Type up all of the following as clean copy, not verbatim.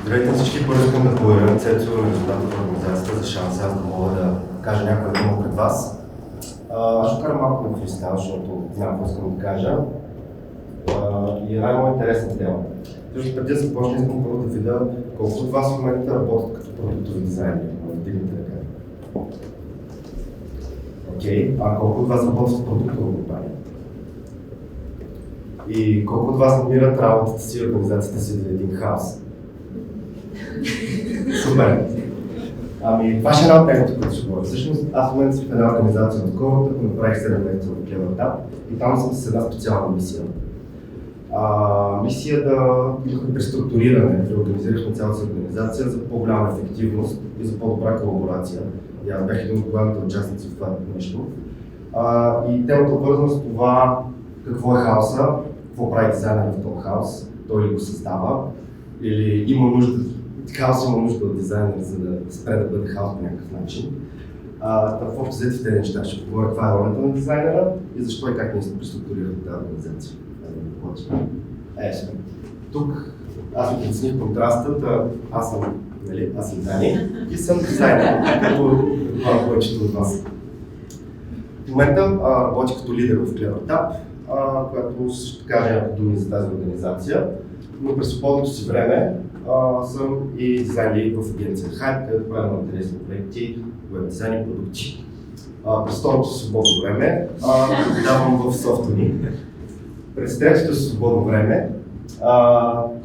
Здравейте на всички, първо искам да благодаря Цецо на резултата в организацията за шанса аз да мога да кажа някоя дума пред вас. Аз ще карам малко на фристайл, защото знам какво искам да кажа. И е най-много интересна тема. Също преди да започна, искам първо да видя колко от вас в момента работят като продуктови дизайнери. Вдигнете ръка. Окей, а колко от вас работят в продуктова компания? И колко от вас намират работата си и организацията си в един хаос? Супер! Ами, това ще е една от темите, които ще говоря. Всъщност, аз в момента съм в една организация от хората, ако направих 7 месеца в Clever и там съм с една специална мисия. Мисия да имахме преструктуриране, реорганизирахме цялата организация за по-голяма ефективност и за по-добра колаборация. И аз бях един от главните участници в това нещо. И темата обвързана с това какво е хаоса, какво прави дизайнера в този хаос, той ли го създава, или има нужда, хаос има нужда от дизайнер, за да спре да бъде хаос по някакъв начин. В общо взето в тези неща ще поговоря каква е ролята на дизайнера и защо и как ние сме преструктурирали тази организация. Тук аз ви прецених контрастът, аз съм Дани и съм дизайнер, като повечето от вас. В момента работя като лидер в CleverTap, която ще кажа някакви думи за тази организация, но през свободното си време съм и дизайн лид в агенция Hype, където правим интересни проекти, веб дизайн и продукти. През второто свободно време давам в софтуни. През третото свободно време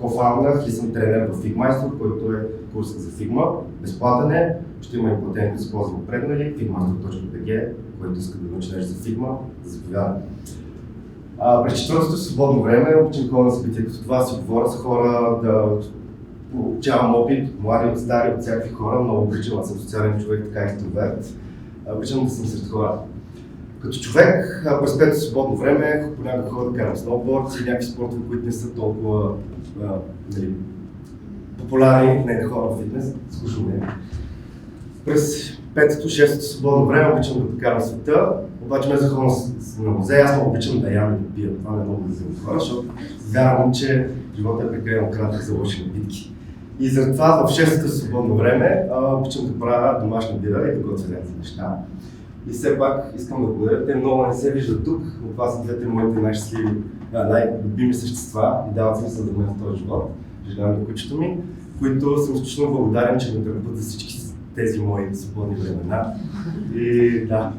кофаунднах и съм тренер в Figmaster, който е курс за Figma. Безплатен е, ще има и платен, да използвам преднали, figmaster.bg, който иска да научи нещо за Figma, заповяда. През четвъртото свободно време учим хора на събития, като това си говоря с хора, да получавам опит, млади от стари, от всякакви хора, много обичам, аз съм социален човек, така екстроверт. Обичам да съм сред хора. Като човек, през пето свободно време, понякога хора да карам сноуборд и някакви спортове, които не са толкова популярни, не хора в фитнес, скучно не. През петото, шестото свободно време обичам да карам света, обаче ме за хора на музей, аз много обичам да ям и да пия. Това не е много да взема хора, защото вярвам, че живота е прекалено кратък за лоши напитки. И заради това в шестото свободно време обичам да правя домашни бира и да готвя някакви неща. И все пак искам да благодаря, те много не се виждат тук, но това са двете моите най-щастливи, най-любими същества и дават смисъл за мен в този живот, жена ми и кучето ми, които съм изключително благодарен, че ме търпят за всички тези мои свободни времена. И да,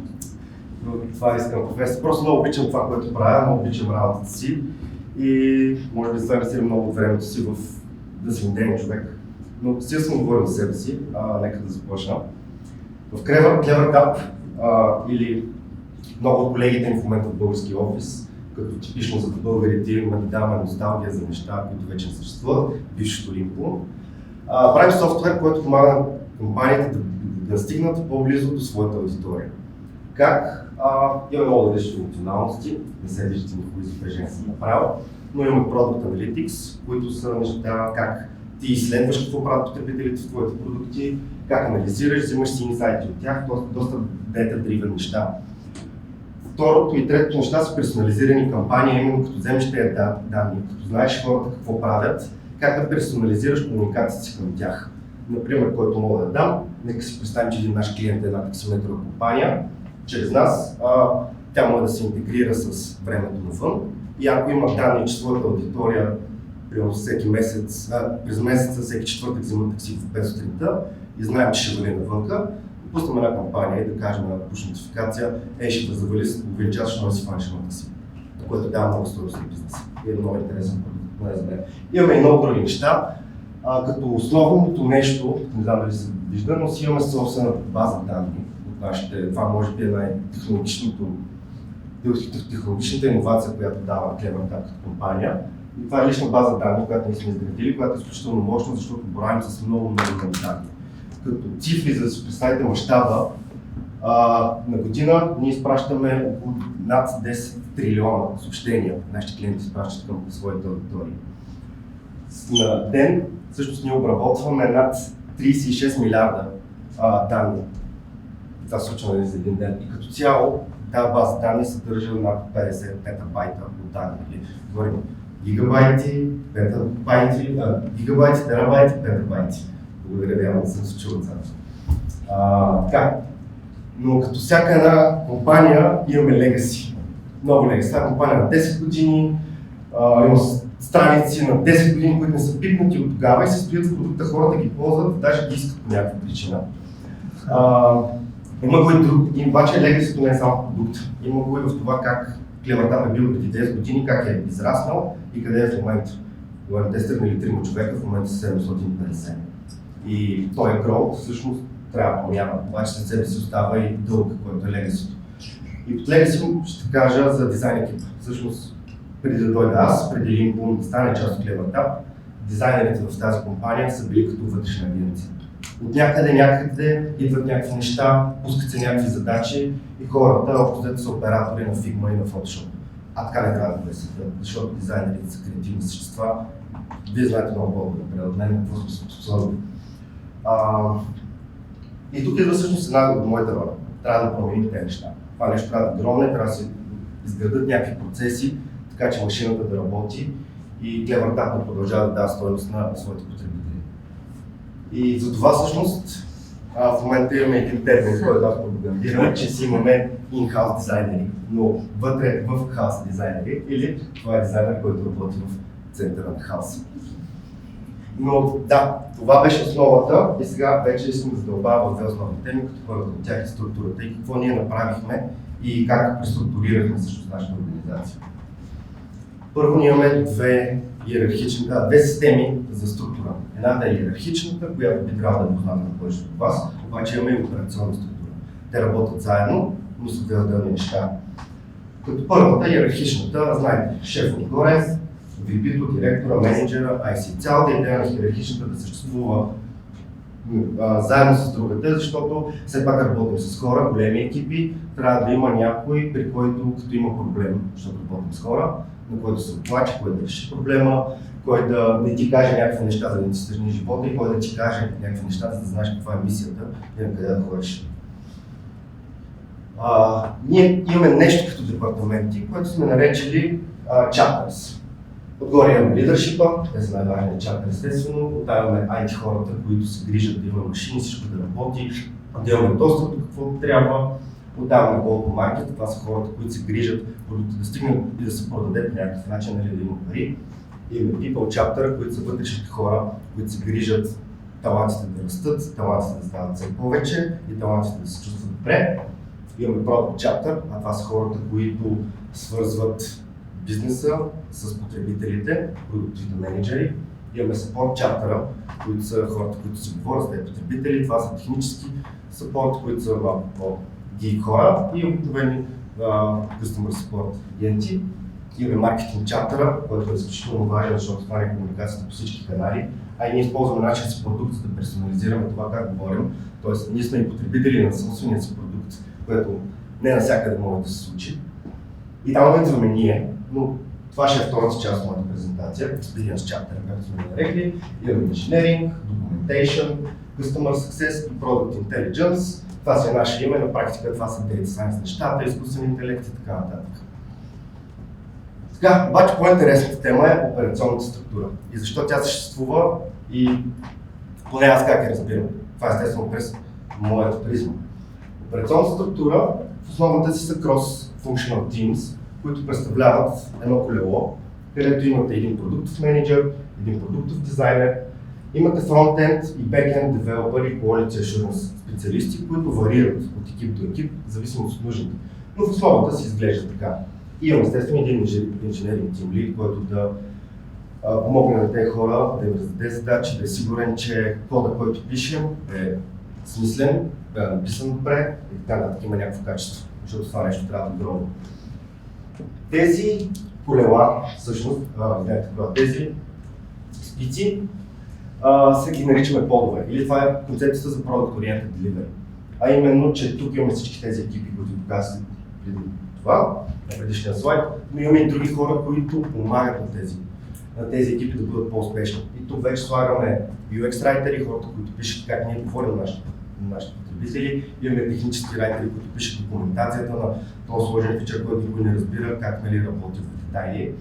това искам професор. Просто много обичам това, което правя, много обичам работата си и може би да се много от времето си в да съм идеен човек. Но сега съм говорил за себе си, нека да започна. В CleverTap или много от колегите ми в момента в български офис, като типично за българите имаме да даваме носталгия за неща, които вече не съществуват, бившето Лимпо. Правим софтуер, който помага на компаниите да стигнат по-близо до своята аудитория. Как? Имаме много различни функционалности, не се виждате никакви изображения съм направил, но имаме Product Analytics, които са неща как ти изследваш какво правят потребителите в твоите продукти, как анализираш, взимаш си инсайти от тях, доста data-driven неща. Второто и третото неща са персонализирани кампании, именно като вземеш тези данни, като знаеш хората какво правят, как да персонализираш комуникацията си към тях. Например, който мога да дам, нека си представим, че един наш клиент е една таксиметрова компания, чрез нас тя може да се интегрира с времето навън и ако има данни, че своята аудитория примерно всеки месец, през месеца, всеки четвъртък взима такси в 5 сутринта и знаем, че ще вали навънка, пуснем една кампания и да кажем на push нотификация, ще да завали с половин час, ще носи фаниш на такси, което дава много стойност на бизнеса и е много интересен продукт за мен. Имаме и много други неща, като основното нещо, не знам дали се вижда, но си имаме собствена база данни от нашите, това може би е най-технологичната иновация, която дава CleverTap като компания. И това е лична база данни, която ние сме изградили, която е изключително мощна, защото боравим с много данни. Като цифри, за да си представите мащаба, на година ние изпращаме около над 10 трилиона съобщения. Нашите клиенти изпращат към своите аудитории. На ден всъщност ние обработваме над 36 милиарда данни. Това се случва за един ден. И като цяло тази база данни съдържа над 50 петабайта от данни. Говорим гигабайти, петабайти, гигабайти, терабайти, петабайти. Благодаря, няма да съм се чул отзад. Така, но като всяка една компания имаме легаси. Много легаси. Тази компания на 10 години, има страници на 10 години, които не са пипнати от тогава и се стоят в продукта, хората ги ползват, даже ги искат по някаква причина. Има го и друг, обаче легасито не е само продукт. Има го и в това как CleverTap е бил преди 10 години, как е израснал и къде е в момента. Говорим, те стръгнали 3 човека, в момента са 750. И той е гроу, всъщност трябва да промяна, обаче след себе си остава и дълг, който е легасито. И под легаси ще кажа за дизайн екипа. Всъщност, преди да дойда аз, преди Linkboom да стане част от CleverTap, дизайнерите в тази компания са били като вътрешна агенция. От някъде идват някакви неща, пускат се някакви задачи и хората общо са оператори на Figma и на Photoshop. А така не трябва да бъде света, защото дизайнерите са креативни същества. Вие знаете много по-добре от мен какво сме способни. И тук идва всъщност една от моята роля. Трябва да променим тези неща. Това нещо трябва да дромне, трябва да се изградат някакви процеси, така че машината да работи и CleverTap да продължава да дава стойност на своите потребители. И за това всъщност в момента имаме един термин, който аз пропагандирам, че си имаме in-house дизайнери, но вътре в хаус дизайнери или това е дизайнер, който работи в центъра на хаоса. Но да, това беше основата и сега вече искам да задълбавя в две основни теми, като първата от тях е структурата и какво ние направихме и как преструктурирахме всъщност нашата организация. Първо ние имаме две системи за структура. Едната е иерархичната, която би трябвало да е позната на повечето от вас, обаче имаме и операционна структура. Те работят заедно, но са две отделни неща. Като първата, иерархичната, знаете, шеф отгоре, VP-то, директора, менеджера, IC. Цялата идея на иерархичната да съществува заедно с другата, защото все пак работим с хора, големи екипи, трябва да има някой, при който като има проблем, защото работим с хора, на който се оплаче, кой да реши проблема, кой да не ти каже някакви неща, за да не ти стъжни живота и кой да ти каже някакви неща, за да знаеш каква е мисията и на къде да ходиш. Ние имаме нещо като департаменти, което сме наречили chapters. Отгоре имаме лидершипа, те са най-важният чаптер естествено, оттам имаме IT хората, които се грижат да има машини, всичко да работи, да имаме достъп до каквото трябва. Отдаваме колко маркет, това са хората, които се грижат продукта да стигне и да се продаде по някакъв начин, нали, да има пари. Имаме people chapter, които са вътрешните хора, които се грижат талантите да растат, талантите да стават все повече и талантите да се чувстват добре. Имаме product chapter, а това са хората, които свързват бизнеса с потребителите, продуктовите менеджери. Имаме support chapter, които са хората, които се говорят с тези потребители. Това са технически support, които са малко по-гик хора и обикновени customer support агенти. Имаме маркетинг чаптера, който е изключително важен, защото това е комуникацията по всички канали, а и ние използваме нашия си продукт, за да персонализираме това как говорим. Тоест, ние сме и потребители на собствения си продукт, което не навсякъде може да се случи. И там идваме ние, но това ще е втората част от моята презентация, Experience Chapter, както сме нарекли. Имаме Engineering, Documentation, Customer Success и Product Intelligence. Това си е наше име, на практика това са Data Science нещата, изкуствен интелект и така нататък. Така, обаче по-интересната тема е операционната структура и защо тя съществува и поне аз как я разбирам. Това е естествено през моята призма. Операционната структура в основата си са cross-functional teams, които представляват едно колело, където имате един продуктов менеджер, един продуктов дизайнер, имате фронтенд и бекенд девелопери, quality assurance специалисти, които варират от екип до екип, в зависимост от нуждите. Но в основата си изглежда така. И имам естествено един инженеринг team lead, който да помогне на тези хора да им раздаде задачи, да е сигурен, че кода, който пишем, е смислен, да е написан добре и така нататък има някакво качество, защото това нещо трябва да гроби. Тези колела, всъщност, тези спици, се ги наричаме подове. Или това е концепцията за Product Oriented Delivery. А именно, че тук имаме всички тези екипи, които показват преди това, на предишния слайд, но имаме и други хора, които помагат на тези екипи да бъдат по-успешни. И тук вече слагаме UX райтери, хората, които пишат как ние говорим на нашите потребители, имаме технически райтери, които пишат документацията на този сложен фичър, който никой не разбира как работи в детайли.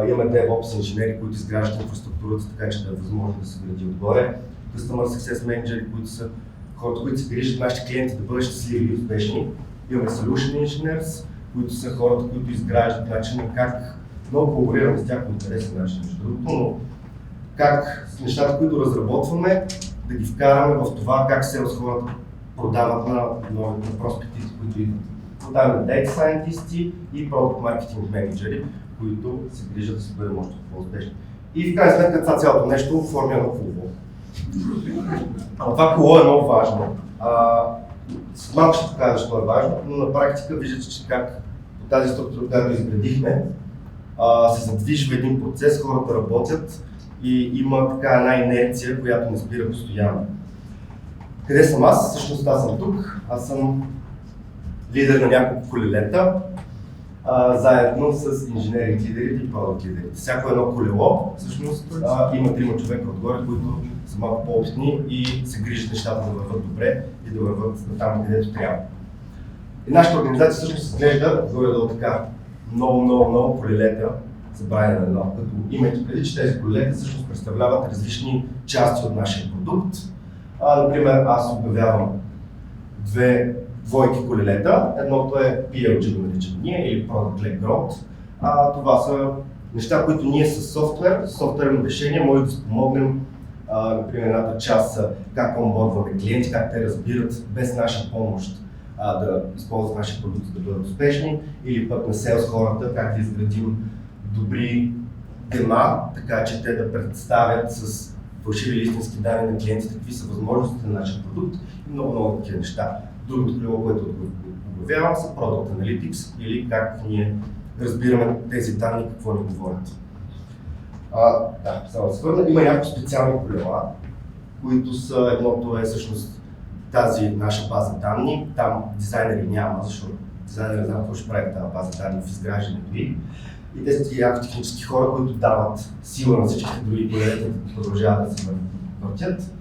Имаме DevOps инженери, които изграждат инфраструктурата, така че да е възможно да се гради отгоре. Customer Success Manager, които са хората, които се грижат нашите клиенти да бъдат щастливи и успешни. Имаме Solution Engineers, които са хората, които изграждат начина как много колаборираме с тях по интересен начин, между другото, но как с нещата, които разработваме, да ги вкараме в това как селс хората продават на новите проспектите, които идват. Продаваме Data Scientist и Product Marketing Manager, които се грижат да се бъдем още по-успешни. И в крайна сметка това цялото нещо оформя едно колело. Това колело е много важно. Малко ще покажа защо е важно, но на практика виждате, че как по тази структура, която изградихме, се задвижва един процес, хората работят и има така една инерция, която не спира постоянно. Къде съм аз? Всъщност аз съм тук. Аз съм лидер на няколко колелета, заедно с инженеринг лидерите и продукт лидерите. Всяко едно колело, всъщност, има 3 човека отгоре, които са малко по-опитни и се грижат нещата да върват добре и да върват там, където трябва. И нашата организация всъщност изглежда горе-долу така. Много колелета събрани на едно. Като имайки преди, че тези колелета всъщност представляват различни части от нашия продукт. Например, аз обявявам двойки колелета. Едното е PLG, го наричам ние, или Product Led Growth. Това са неща, които ние с софтуерно решение може да спомогнем. Например, едната част са как онбордваме клиенти, как те разбират без наша помощ да използват нашия продукт, да бъдат успешни, или пък на селс хората, как да изградим добри дема, така че те да представят с фалшиви или истински данни на клиентите какви са възможностите на нашия продукт и много такива неща. Другото крило, което обявявам, са Product Analytics или как ние разбираме тези данни, какво ни говорят. Само да се върна. Има няколко специални колела, които са, едното е всъщност тази наша база данни. Там дизайнери няма, защото дизайнери не знам какво ще прави тази база данни в изграждането ѝ. И те са тия технически хора, които дават сила на всичките други колелета да продължават да се въртят.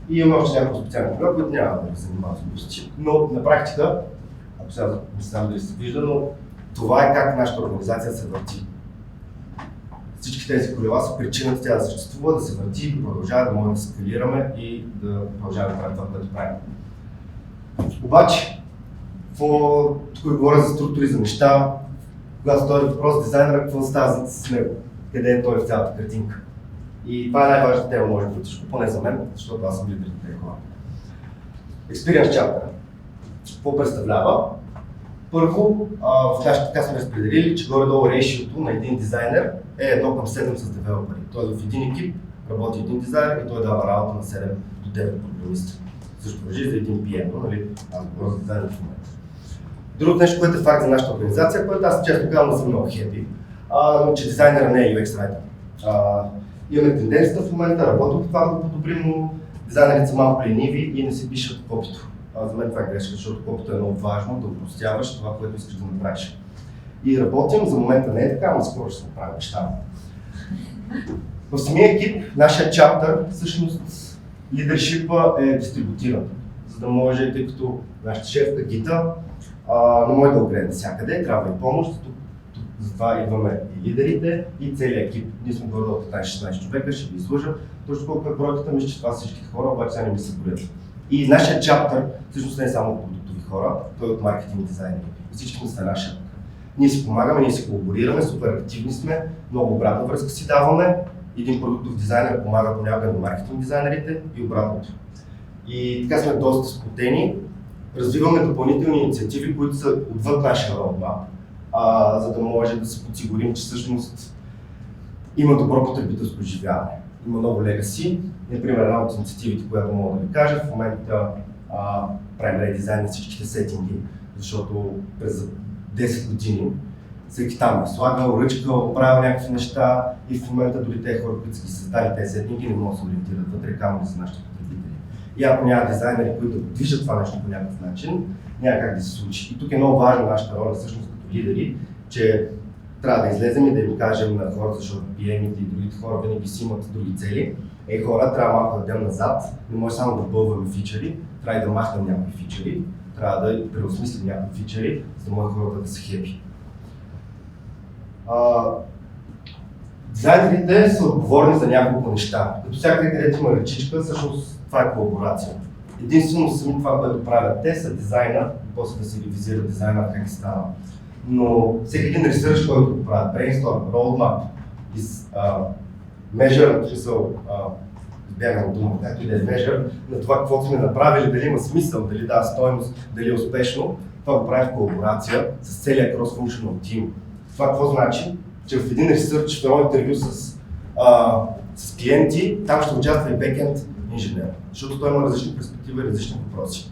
И има още няколко специални колела, които няма да се занимават с глупости. Но на практика, ако сега не знам дали се вижда, но това е как нашата организация се върти. Всички тези колела са причината тя да съществува, да се върти, да продължава, да можем да скалираме и да продължаваме да правим това, което правим. Обаче, тук говоря за структури, за неща, когато стори въпрос дизайнера, какво става с него, къде е той в цялата картинка. И това е най-важната тема, може би, всичко, поне за мен, защото аз съм лидер на тези хора. Experience Chapter. Какво представлява? Първо, в нашата така сме разпределили, че горе-долу решиото на един дизайнер е 1:7 с девелопери. Той в един екип работи един дизайнер и той дава работа на 7 до 9 програмиста. Също важи за един PM, нали? Аз говоря за дизайнер в момента. Другото нещо, което е факт за нашата организация, което аз често казвам да съм много хепи, че дизайнера не е UX writer. Имаме тенденцията в момента, работим по това да подобрим, но дизайнерите са малко лениви и не се пишат копито. За мен това е грешка, защото копито е много важно да упростяваш това, което искаш да направиш. И работим, за момента не е така, но скоро ще се направим неща. В самия екип, нашия чаптър, всъщност лидершипа е дистрибутиран, за да може, тъй като нашата шефка Гита не може да огреде навсякъде, трябва и помощ. Затова идваме и лидерите, и целият екип. Ние сме горе от 15-16 човека, ще ви излъжа. Точно колко е бройката, мисля, че това са всичките хора, обаче сега не ми се борят. И нашия чаптър всъщност не е само от продуктови хора, той е от маркетинг дизайнери. Всички не са нашия. Ние си помагаме, ние си колаборираме, супер активни сме, много обратна връзка си даваме. Един продуктов дизайнер помага понякога на маркетинг дизайнерите и обратното. И така сме доста сплотени. Развиваме допълнителни инициативи, които са отвъд нашия roadmap, за да може да се подсигурим, че всъщност има добро потребителско изживяване. Има много legacy. Например, една от инициативите, която мога да ви кажа, в момента правим редизайн на всичките сетинги, защото през 10 години всеки там е слагал, ръчкал, правил някакви неща и в момента дори тези хора, които са ги създали тези сетинги, не могат да се ориентират вътре, камо за нашите потребители. И ако няма дизайнери, които да движат това нещо по някакъв начин, няма как да се случи. И тук е много важна нашата роля всъщност като лидери, че трябва да излезем и да им кажем на хората, защото PM-ите и другите хора винаги си имат други цели. Хора, трябва малко да дадем назад, не може само да бълваме фичери, трябва и да махнем някои фичери, трябва да преосмислим някои фичери, за да може хората да са хепи. Дизайнерите са отговорни за няколко неща. Като всякъде, където има ръчичка, всъщност това е колаборация. Единствено сами това, което правят те, са дизайна, и после да се ревизира дизайна как става. Но всеки един ресърч, който го правят, brainstorm, roadmap, measure, в смисъл, бягам от дума, както и да е measure, на това какво сме направили, дали има смисъл, дали дава стойност, дали е успешно, това го прави в колаборация с целия cross-functional team. Това какво значи? Че в един ресърч, в едно интервю с клиенти, там ще участва и бекенд инженер, защото той има различни перспективи и различни въпроси.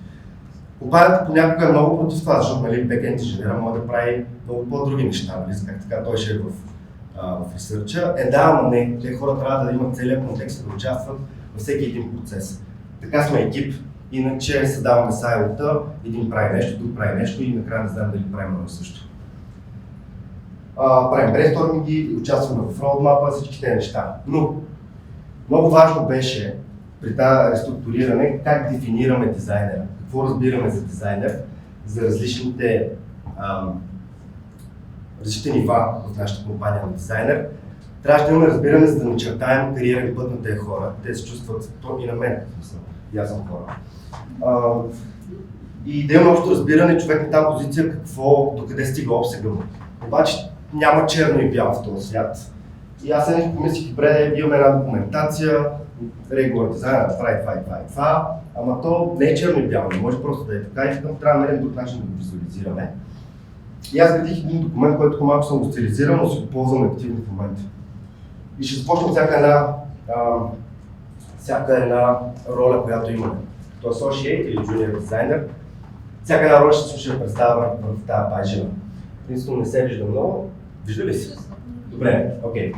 Компанията понякога е много против това, защото бекенд инженера може да прави много по-други неща, нали, как така той ще е в ресърча. Да, ама не, те хора трябва да имат целият контекст да участват във всеки един процес. Така сме екип, иначе създаваме сайлота, един прави нещо, друг прави нещо и накрая не знаем дали правим едно също. Правим брейнсторминги, участваме в роудмапа, всички тези неща. Но много важно беше при това реструктуриране как дефинираме дизайнера, какво разбираме за дизайнер, за различните нива в нашата компания на дизайнер. Трябваше да имаме разбиране, за да начертаем кариерен път на тези хора. Те се чувстват, то и на мен, и аз съм хора. И да имаме общо разбиране човек на тази позиция докъде стига обсега му. Обаче няма черно и бяло в този свят. И аз се помислих, добре, имаме една документация, регулар дизайнер да прави това, ама то не е черно и бяло, не може просто да е така и трябва да намерим друг начин да го визуализираме. И аз градих един документ, който малко съм го стилизирал, но си го ползвам активно в момента. И ще започнем всяка една роля, която имаме. Като associate или junior дизайнер, всяка една роля ще се представя в тази пагина. Принципно не се вижда много. Вижда ли си? Добре, окей.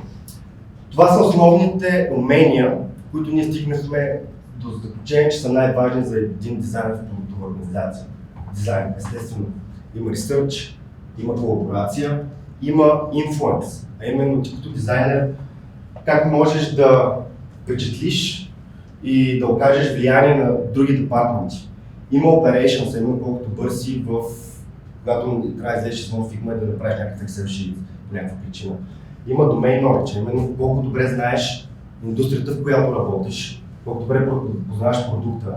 Това са основните умения, които ние стигнахме до заключение, че са най-важни за един дизайнер в продуктова организация. Дизайн, естествено. Има ресърч, има колаборация, има инфлуенс. А именно ти като дизайнер, как можеш да впечатлиш и да окажеш влияние на други департаменти. Има operations, именно колкото бързи когато трябва да излезеш с нов Figma и да направиш някакъв Excel sheet по някаква причина. Има domain knowledge, именно колко добре знаеш индустрията, в която работиш, колко добре познаваш продукта.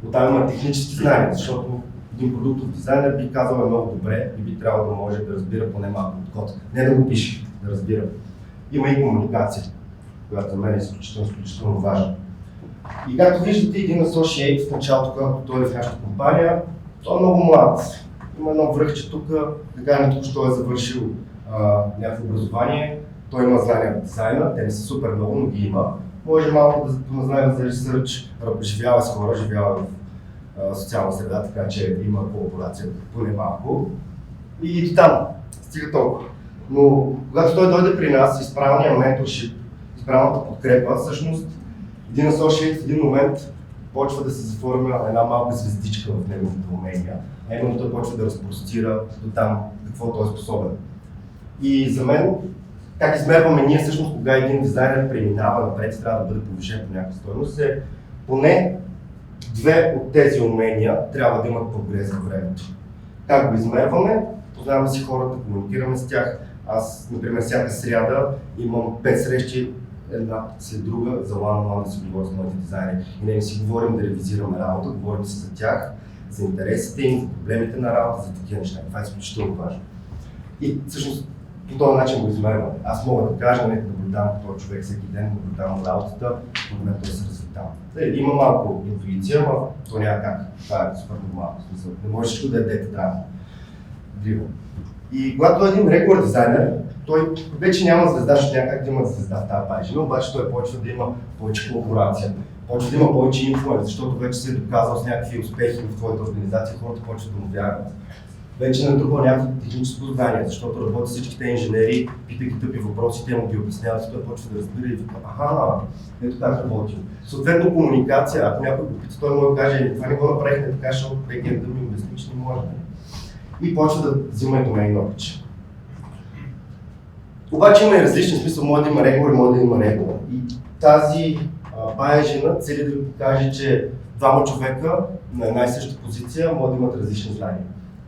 Оттам има технически знания, защото един продуктов дизайнер би казал е много добре и би трябвало да може да разбира поне малко от код. Не да го пише, да разбира. Има и комуникация, която за мен е изключително важна. И както виждате, един associate в началото, когато той е в нашата компания, той е много млад. Има едно връхче тук, така не току-що е завършил някакво образование, той има знания в дизайна, те не са супер много, но ги има. Може малко да познае за ресърч, живява с хора, живява в социална среда, така че има колаборация поне малко. И до там, стига толкова. Но когато той дойде при нас, изправения менторшип, изправената подкрепа, всъщност един associate в един момент почва да се заформя една малка звездичка в неговите умения, а именно той почва да разпростира до там какво той е способен. И за мен, как измерваме ние всъщност, кога един дизайнер преминава напред и трябва да бъде повишен по някаква стойност, е поне две от тези умения трябва да имат прогрес във времето. Как го измерваме? Познаваме си хората, комуникираме с тях. Аз, например, всяка сряда имам 5 срещи, една след друга, за one-on-one да си говоря с моите дизайнери. И не си говорим да ревизираме работа, говорим си за тях, за интересите им, за проблемите на работа, за такива неща. Това е изключително важно. И всъщност по този начин го измервам. Аз мога да кажа, нека наблюдавам този човек всеки ден, наблюдавам работата, в момента той се развитава. Има малко интуиция, но то няма как. Това е супер нормално. Не може всичко да е дете дрива. И когато е един регулар дизайнер, той вече няма звезда, защото няма как да има звезда в тази пагина, обаче той почва да има повече колаборация, почва да има повече инфлуенс, защото вече се е доказал с някакви успехи в твоята организация, хората почват да му вярват. Вече натрупва някакво техническо знание, защото работят всичките инженери, питайки тъпи въпроси, те му ги обясняват, той почва да разбира и вика, ето как работим. Съответно комуникация, ако някой го пита, той може да каже, това не го направихме така, защото бекенда ми обясни, че не може. И почва да взима и domain knowledge. Обаче има и различни смисъл, може да има регулар, може да има регулар. И тази паяжина цели да ви покаже, че двама човека на една и съща позиция могат да имат различни знания.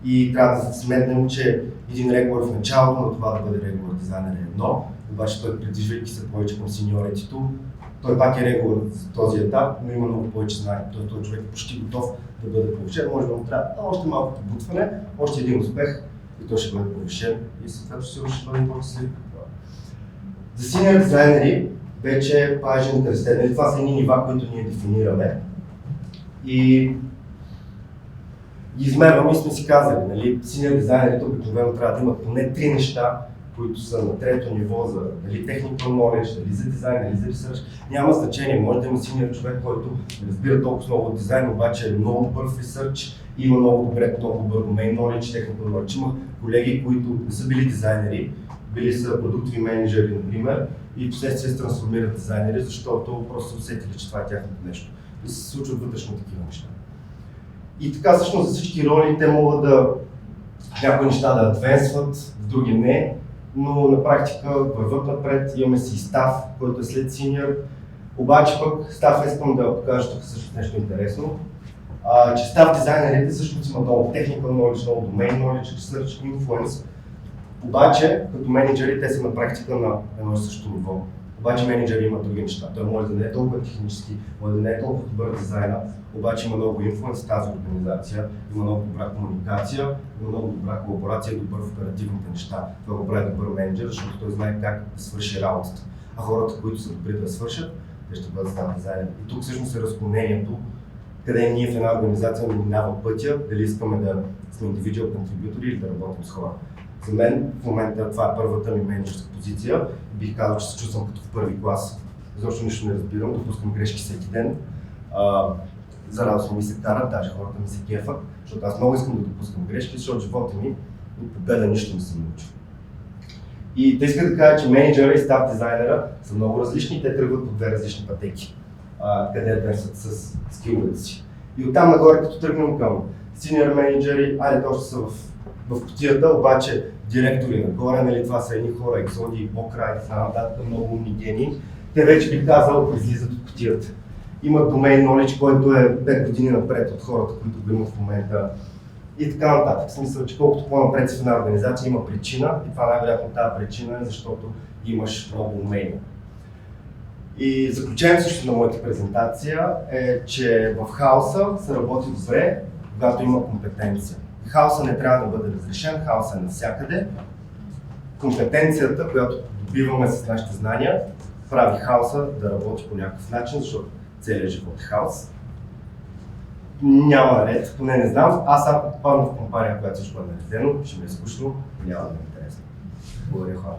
И трябва да сметнем, че един регулар в началото на това да бъде регулар дизайнер е едно, обаче той, придвижвайки се повече към синьоритето, той пак е регулър за този етап, но има много повече знания. Той човек е почти готов да бъде повишен, може да му трябва още малко побутване, още един успех и той ще бъде повишен и съответно сигурно ще бъде по-щастлив. За синьор дизайнери вече пажен интерестен. Това са едни нива, които ние дефинираме и ги измерваме и сме си казали, нали, синьор дизайнерите обикновено трябва да имат поне 3 неща, които са на трето ниво за дали technical knowledge, дали за дизайн, дали за research. Няма значение, може да има синьор човек, който не разбира толкова много от дизайн, обаче е много добър в research, има много добър domain knowledge, technical knowledge. Има колеги, които не са били дизайнери, били са продуктови менеджери, например, и впоследствие се трансформират дизайнери, защото просто са усетили, че това е тяхното нещо. И се случват вътрешно такива неща. И така всъщност за всички роли те могат да някои неща да адвенсват, в други не, но на практика върват напред, имаме си став, който е след синьор. Обаче пък став искам да покажа тук също нещо интересно, че став дизайнерите също имат много technical knowledge, много domain knowledge, research, influence. Обаче, като менеджери, те са на практика на едно и също ниво. Обаче менеджери имат други неща. Той може да не е толкова технически, може да не е толкова добър дизайнер, обаче има много инфлуенс в тази организация, има много добра комуникация, има много добра колаборация и добър в оперативните неща. Това го прави добър менеджер, защото той знае как да свърши работата. А хората, които са добри да свършат, те ще бъдат став дизайнери. И тук всъщност е разклонението, къде ние в една организация минава пътя, дали искаме да сме individual contributor или да работим с хора. За мен в момента това е първата ми менеджерска позиция. Бих казал, че се чувствам като в първи клас. Защото нищо не разбирам, допускам грешки всеки ден. За радост ми се карат, даже хората ми се кефат, защото аз много искам да допускам грешки, защото живота ми от победа нищо не съм научил. И те искат да кажа, че менеджера и став дизайнера са много различни и те тръгват по две различни пътеки, къде да са с скиловете си. И оттам нагоре, като тръгнем към синьор менеджери, айде още са в кутията, обаче директори нагоре, нали, това са едни хора, Ексоди, Бокрай и така нататък, много умни гении. Те вече бих казал, излизат от кутията. Имат domain knowledge, който е 5 години напред от хората, които го имат в момента. И така нататък. В смисъл, че колкото по-напред си в една организация има причина и това най-вероятно тази причина е защото имаш много умения. И заключението също на моята презентация е, че в хаоса се работи добре, когато има компетенция. Хаоса не трябва да бъде разрешен, хаоса е навсякъде. Компетенцията, която добиваме с нашите знания, прави хаоса да работи по някакъв начин, защото целият живот е хаос. Няма наред, поне не знам. Аз ако попадна в компания, която всичко е наредено, ще ми е скучно, няма да ми е интересно. Благодаря, хора.